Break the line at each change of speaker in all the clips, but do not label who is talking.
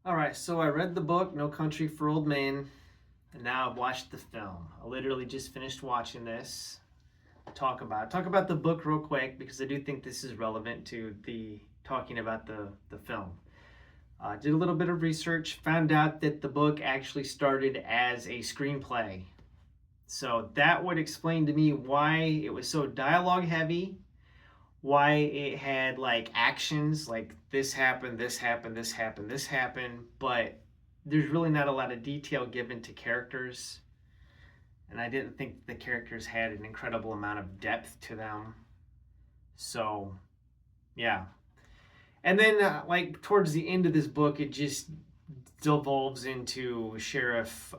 All right, so I read the book, No Country for Old Men, and now I've watched the film. I literally just finished watching this. Talk about the book real quick because I do think this is relevant to the talking about the film. Did a little bit of research, found out that the book actually started as a screenplay. So that would explain to me why it was so dialogue heavy, why it had like actions like this happened, this happened, this happened, this happened, but there's really not a lot of detail given to characters. And I didn't think the characters had an incredible amount of depth to them. So, yeah. And then, like, towards the end of this book, it just devolves into Sheriff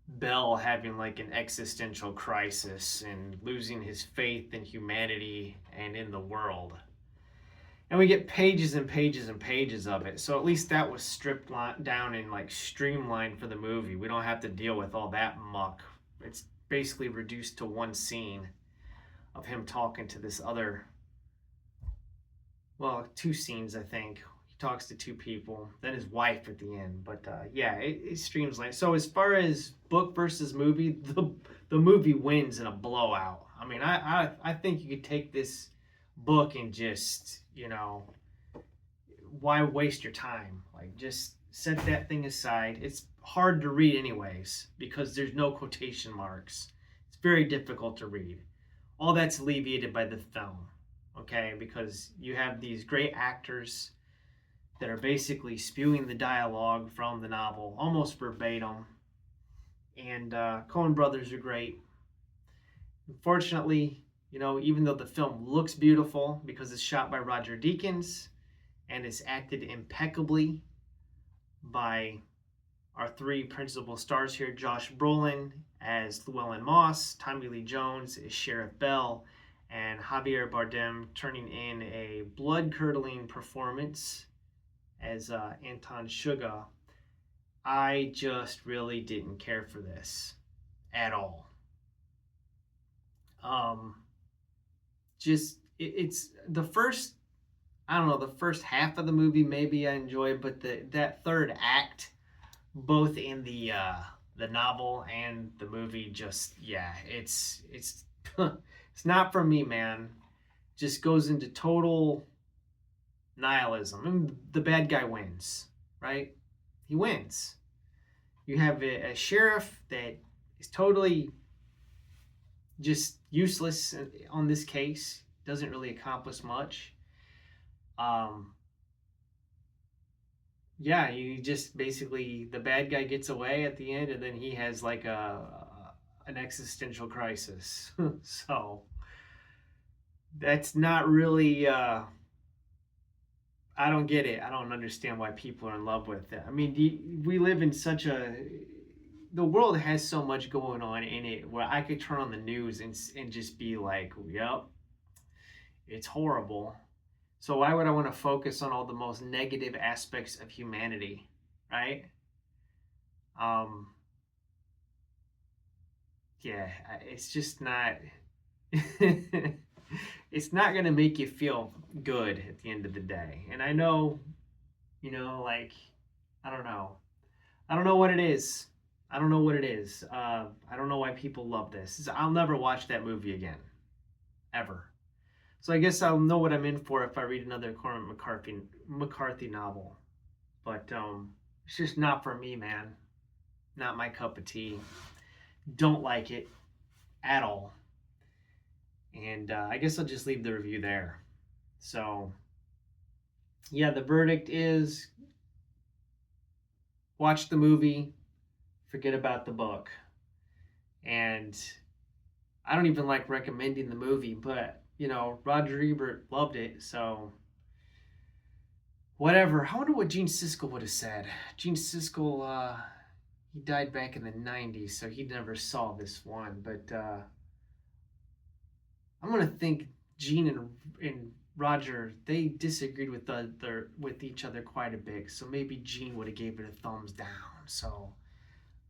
Bell having like an existential crisis and losing his faith in humanity and in the world. And we get pages and pages and pages of it. So at least that was stripped down and like streamlined for the movie. We don't have to deal with all that muck. It's basically reduced to one scene of him talking to this other, well, two scenes, I think. He talks to two people, then his wife at the end. But yeah, it streamlines. So as far as book versus movie, the movie wins in a blowout. I mean, I think you could take this book and just, why waste your time? Like, just set that thing aside. It's hard to read, anyways, because there's no quotation marks. It's very difficult to read. All that's alleviated by the film, okay? Because you have these great actors that are basically spewing the dialogue from the novel almost verbatim. And Coen Brothers are great. Unfortunately, even though the film looks beautiful because it's shot by Roger Deakins and is acted impeccably by our three principal stars here, Josh Brolin as Llewellyn Moss, Tommy Lee Jones as Sheriff Bell, and Javier Bardem turning in a blood-curdling performance as Anton Suga. I just really didn't care for this at all. It's the first, I don't know, the first half of the movie maybe I enjoyed, but that third act, both in the novel and the movie, just, yeah, it's it's not for me, man. Just goes into total nihilism. And the bad guy wins, right? He wins. You have a sheriff that is totally just useless on this case. Doesn't really accomplish much. Um, yeah, you just basically, the bad guy gets away at the end, and then he has like an existential crisis. So that's not really. I don't get it. I don't understand why people are in love with it. I mean, we live in such a. The world has so much going on in it where I could turn on the news and just be like, yep, it's horrible. So why would I want to focus on all the most negative aspects of humanity, right? Um, yeah, it's just not. It's not gonna make you feel good at the end of the day. And I know, like, I don't know. I don't know what it is. I don't know what it is. I don't know why people love this. I'll never watch that movie again, ever. So I guess I'll know what I'm in for if I read another Cormac McCarthy novel. But it's just not for me, man. Not my cup of tea. Don't like it at all. And I guess I'll just leave the review there. So yeah, the verdict is watch the movie, forget about the book. And I don't even like recommending the movie, but Roger Ebert loved it, so whatever. I wonder what Gene Siskel would have said. Gene Siskel, he died back in the 90s, so he never saw this one. But I'm gonna think Gene and Roger, they disagreed with each other quite a bit. So maybe Gene would have gave it a thumbs down. So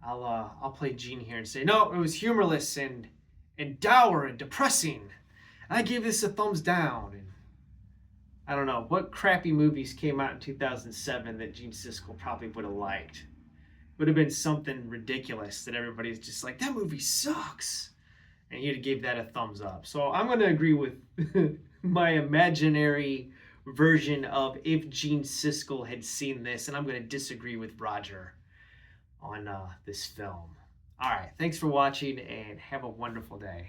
I'll play Gene here and say no, it was humorless and dour and depressing. I gave this a thumbs down. And I don't know, what crappy movies came out in 2007 that Gene Siskel probably would have liked? Would have been something ridiculous that everybody's just like, that movie sucks. And he'd have gave that a thumbs up. So I'm going to agree with my imaginary version of if Gene Siskel had seen this, and I'm going to disagree with Roger on this film. All right, thanks for watching, and have a wonderful day.